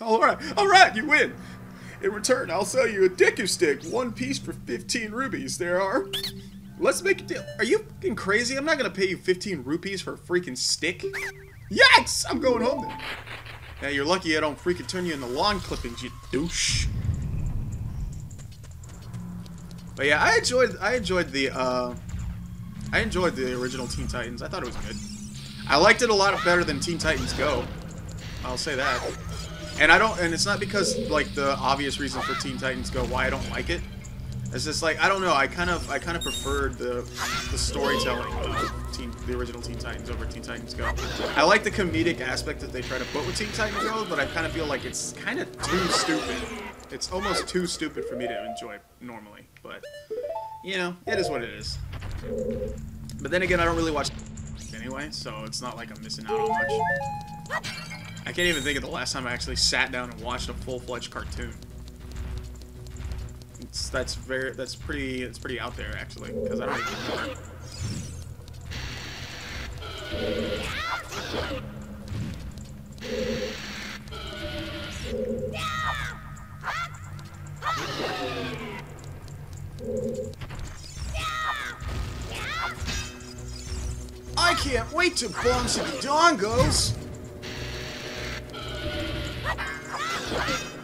Alright, you win! In return, I'll sell you a Deku Stick, one piece for 15 rupees. There are... Let's make a deal. Are you fucking crazy? I'm not gonna pay you 15 rupees for a freaking stick. Yes! I'm going home then. Yeah, you're lucky I don't freaking turn you into lawn clippings, you douche. But yeah, I enjoyed the original Teen Titans. I thought it was good. I liked it a lot better than Teen Titans Go. I'll say that. And it's not because like the obvious reason for Teen Titans Go why I don't like it. It's just like I don't know. I kind of preferred the storytelling of the original Teen Titans over Teen Titans Go. I like the comedic aspect that they try to put with Teen Titans Go, but I kind of feel like it's kind of too stupid. It's almost too stupid for me to enjoy normally. But you know, it is what it is. But then again, I don't really watch anyway, so it's not like I'm missing out on much. I can't even think of the last time I actually sat down and watched a full-fledged cartoon. That's pretty out there actually, because I don't even know. I can't wait to bomb some dongos!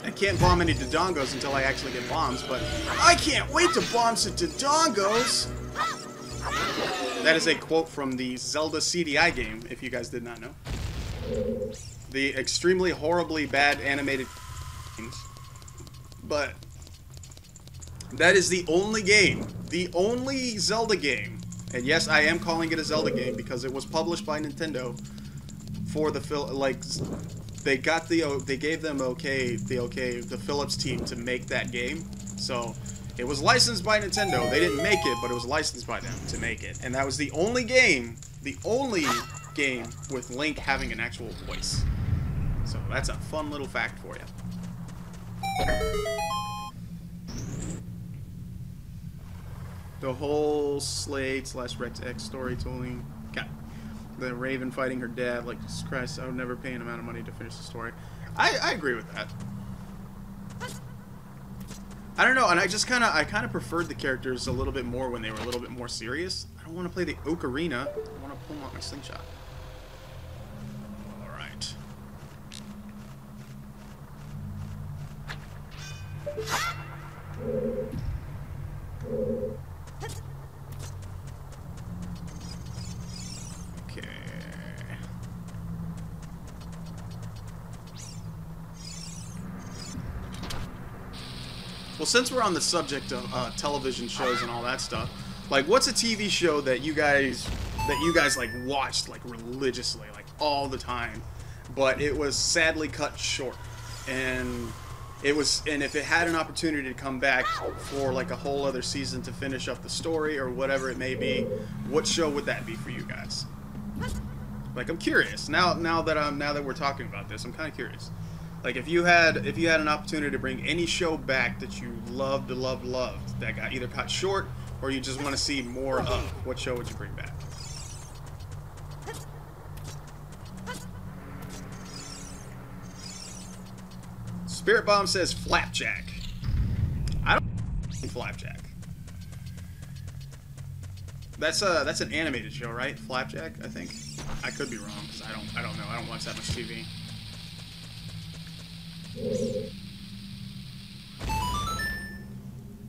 I can't bomb any Dodongos until I actually get bombs, but I can't wait to bomb some Dodongos! That is a quote from the Zelda CDI game, if you guys did not know. The extremely horribly bad animated games. But that is the only Zelda game, and yes, I am calling it a Zelda game because it was published by Nintendo for the they gave them the Philips team to make that game. So it was licensed by Nintendo. They didn't make it, but it was licensed by them to make it. And that was the only game with Link having an actual voice. So that's a fun little fact for you. The whole Slade / Rex X storytelling. God. The Raven fighting her dad, like, Jesus Christ, I would never pay an amount of money to finish the story. I agree with that. I don't know, and I kind of preferred the characters a little bit more when they were a little bit more serious. I don't want to play the Ocarina. I want to pull out my slingshot. Alright. Well, since we're on the subject of television shows and all that stuff, like, what's a TV show that you guys like watched like religiously, like all the time, but it was sadly cut short, and if it had an opportunity to come back for like a whole other season to finish up the story or whatever it may be, what show would that be for you guys? Like, I'm curious now that we're talking about this. I'm kind of curious. Like, if you had an opportunity to bring any show back that you loved that got either cut short or you just want to see more of, what show would you bring back? Spirit Bomb says Flapjack. I don't Flapjack. That's an animated show, right? Flapjack, I think. I could be wrong because I don't know. I don't watch that much TV.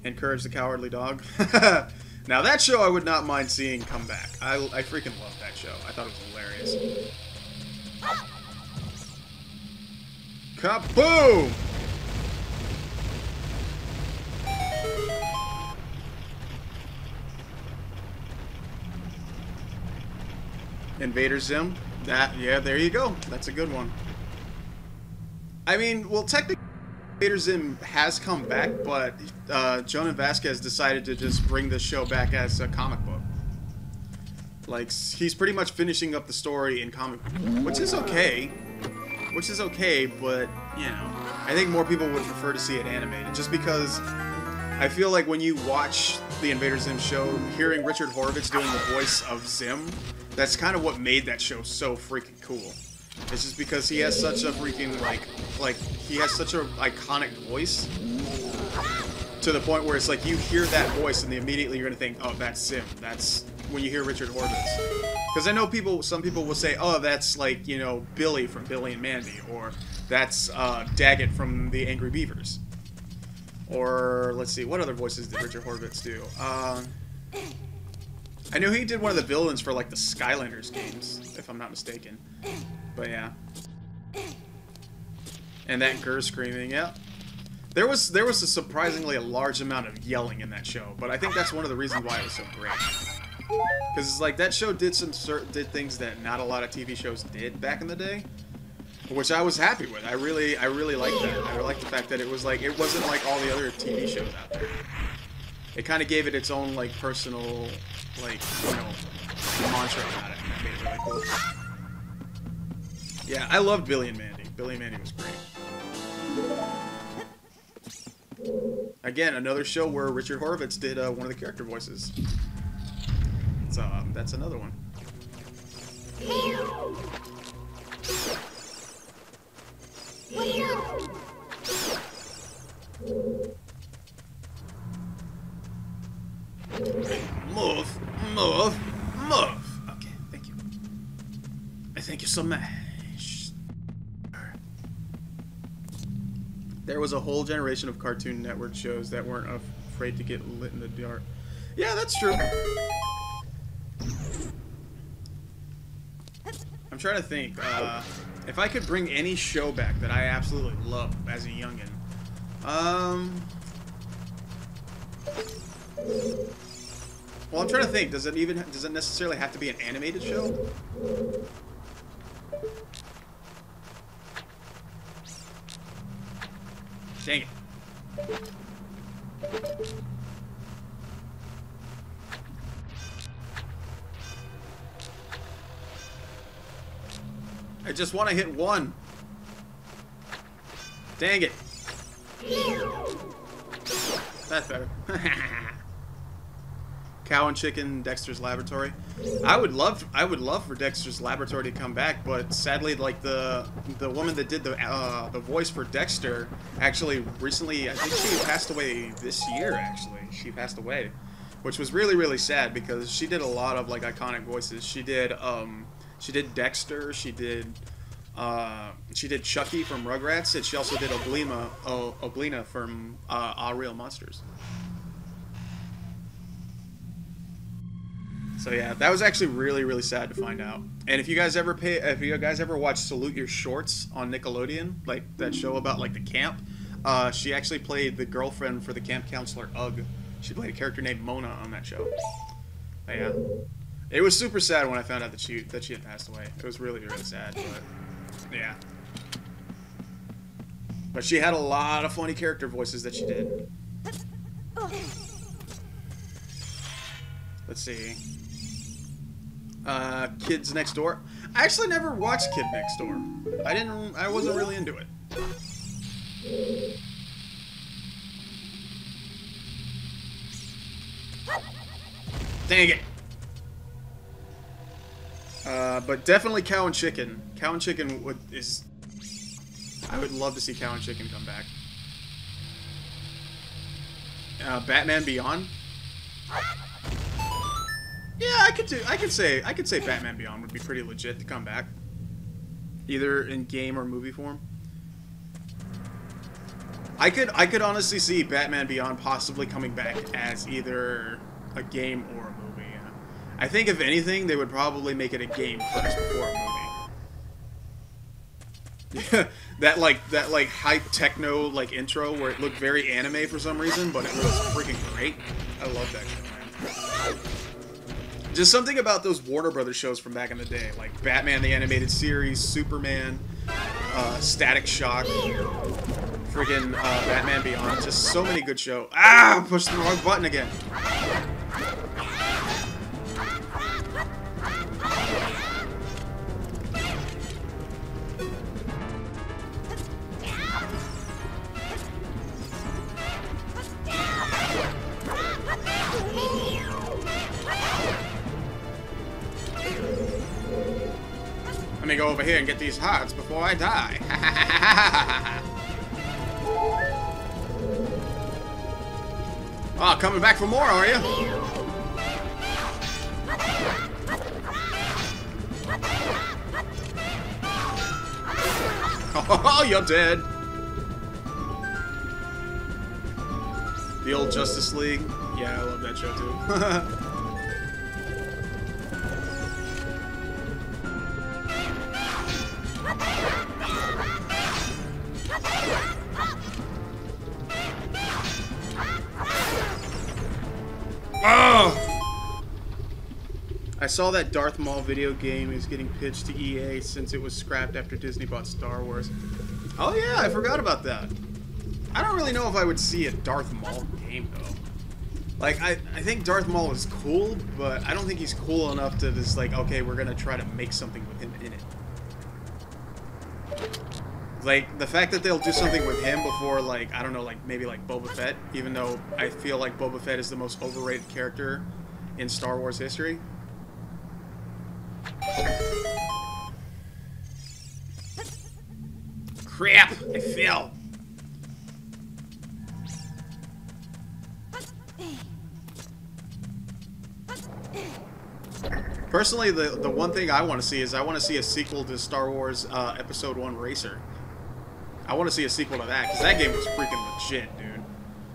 Encourage the Cowardly Dog. Now that show I would not mind seeing come back. I freaking love that show. I thought it was hilarious. Kaboom! Invader Zim. Yeah, there you go. That's a good one. I mean, well, technically, Invader Zim has come back, but Jonah Vasquez decided to just bring this show back as a comic book. Like, he's pretty much finishing up the story in comic book, which is okay. Which is okay, but, you know, I think more people would prefer to see it animated, just because I feel like when you watch the Invader Zim show, hearing Richard Horvitz doing the voice of Zim, that's kind of what made that show so freaking cool. It's just because he has such a freaking, like he has such an iconic voice, to the point where it's like you hear that voice and immediately you're gonna think, oh, that's Zim. That's when you hear Richard Horvitz. Because I know some people will say, oh, that's like, you know, Billy from Billy and Mandy, or that's Daggett from the Angry Beavers. Or, let's see, what other voices did Richard Horvitz do? I know he did one of the villains for, like, the Skylanders games, if I'm not mistaken. But, yeah. And that Gurr screaming, yeah. There was a surprisingly a large amount of yelling in that show, but I think that's one of the reasons why it was so great. Because, it's like, that show did things that not a lot of TV shows did back in the day. Which I was happy with. I really liked that. I liked the fact that it was like, it wasn't like all the other TV shows out there. It kind of gave it its own, like, personal, like, you know, mantra about it. And that made it really cool. Yeah, I loved Billy and Mandy. Billy and Mandy was great. Again, another show where Richard Horvitz did one of the character voices. So, that's another one. Move, move, move. Okay, thank you. I thank you so much. There was a whole generation of Cartoon Network shows that weren't afraid to get lit in the dark. Yeah, that's true. I'm trying to think. If I could bring any show back that I absolutely loved as a youngin', well, I'm trying to think. Does it necessarily have to be an animated show? Dang it. I just want to hit one. Dang it. That's better. Cow and Chicken, Dexter's Laboratory. I would love for Dexter's Laboratory to come back, but sadly, like the woman that did the voice for Dexter actually recently, I think she passed away this year. Actually, she passed away, which was really sad because she did a lot of like iconic voices. She did Dexter. She did Chucky from Rugrats, and she also did Oblina from All Real Monsters. So yeah, that was actually really sad to find out. And if you guys ever watch Salute Your Shorts on Nickelodeon, like that show about like the camp, she actually played the girlfriend for the camp counselor Ugg. She played a character named Mona on that show. But yeah. It was super sad when I found out that she had passed away. It was really sad, but yeah. But she had a lot of funny character voices that she did. Let's see. Kids Next Door. I actually never watched Kid Next Door. I wasn't really into it. Dang it. But definitely Cow and Chicken. Cow and Chicken I would love to see Cow and Chicken come back. Batman Beyond. Yeah, I could say Batman Beyond would be pretty legit to come back, either in game or movie form. I could honestly see Batman Beyond possibly coming back as either a game or a movie. I think if anything, they would probably make it a game first before a movie. that hype techno like intro where it looked very anime for some reason, but it was freaking great. I love that show, man. Just something about those Warner Brothers shows from back in the day, like Batman the Animated Series, Superman, Static Shock, friggin' Batman Beyond. Just so many good shows. Ah! Pushed the wrong button again. Let me go over here and get these hearts before I die. Oh, coming back for more, are you? Oh, you're dead. The old Justice League. Yeah, I love that show too. Oh! I saw that Darth Maul video game is getting pitched to EA since it was scrapped after Disney bought Star Wars. Oh yeah, I forgot about that. I don't really know if I would see a Darth Maul game though. Like, I think Darth Maul is cool, but I don't think he's cool enough to just like, okay, we're gonna try to make something with him in it. Like, the fact that they'll do something with him before, like, I don't know, like, maybe like Boba Fett, even though I feel like Boba Fett is the most overrated character in Star Wars history. Crap! I fell! Personally, the one thing I want to see is I want to see a sequel to Star Wars Episode 1 Racer. I want to see a sequel to that, because that game was freaking legit, dude.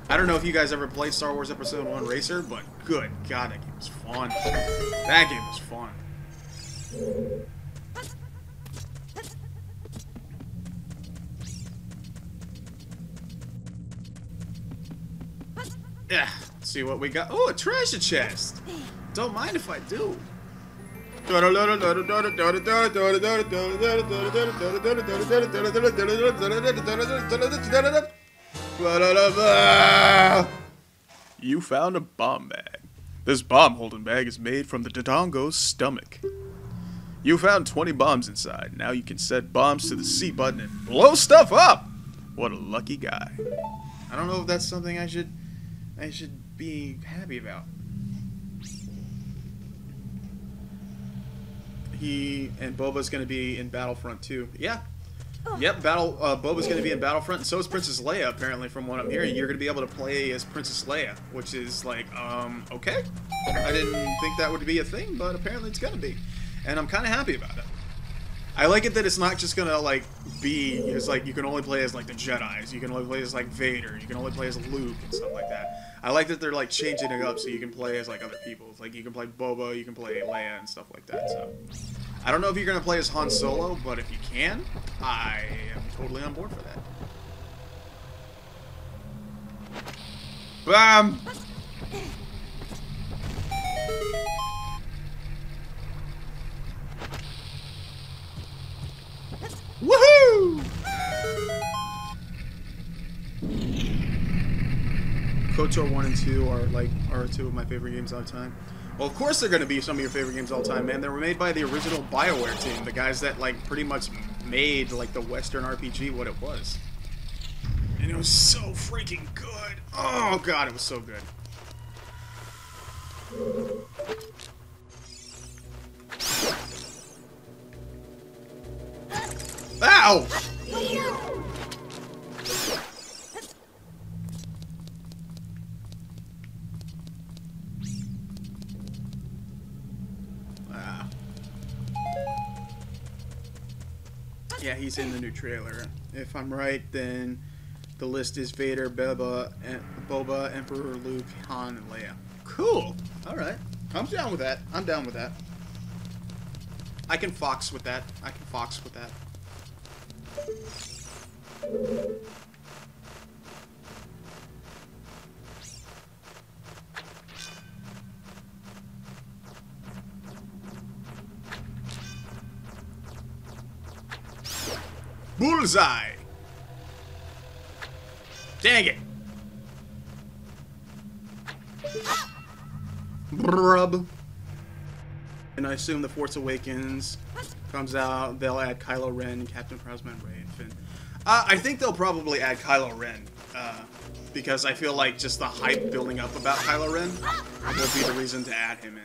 I don't know if you guys ever played Star Wars Episode 1 Racer, but good God, that game was fun. That game was fun. Yeah, let's see what we got. Oh, a treasure chest! Don't mind if I do. You found a bomb bag. This bomb holding bag is made from the Dodongo's stomach. You found 20 bombs inside. Now you can set bombs to the C button and blow stuff up. What a lucky guy. I don't know if that's something I should be happy about. He and Boba's going to be in Battlefront 2. Yeah. Yep, Boba's going to be in Battlefront, and so is Princess Leia, apparently, from what I'm hearing. You're going to be able to play as Princess Leia, which is like, okay. I didn't think that would be a thing, but apparently it's going to be. And I'm kind of happy about it. I like it that it's not just going to, like, be, it's like, you can only play as, like, the Jedis. You can only play as, like, Vader. You can only play as Luke and stuff like that. I like that they're, like, changing it up so you can play as, like, other people. Like, you can play Boba, you can play Leia and stuff like that, so. I don't know if you're going to play as Han Solo, but if you can, I am totally on board for that. Bam! Woohoo! KOTOR 1 and 2 are two of my favorite games all the time. Well, of course they're going to be some of your favorite games all the time, man. They were made by the original BioWare team, the guys that, like, pretty much made, like, the Western RPG what it was. And it was so freaking good. Oh, God, it was so good. Ow! Yeah, he's in the new trailer. If I'm right, then the list is Vader, Boba, Emperor, Luke, Han, and Leia. Cool. All right. I'm down with that. I'm down with that. I can fox with that. I can fox with that. Bullseye! Dang it! Brub. And I assume the Force Awakens comes out, they'll add Kylo Ren, Captain Phasma, and Rey, and Finn. I think they'll probably add Kylo Ren, because I feel like just the hype building up about Kylo Ren will be the reason to add him in.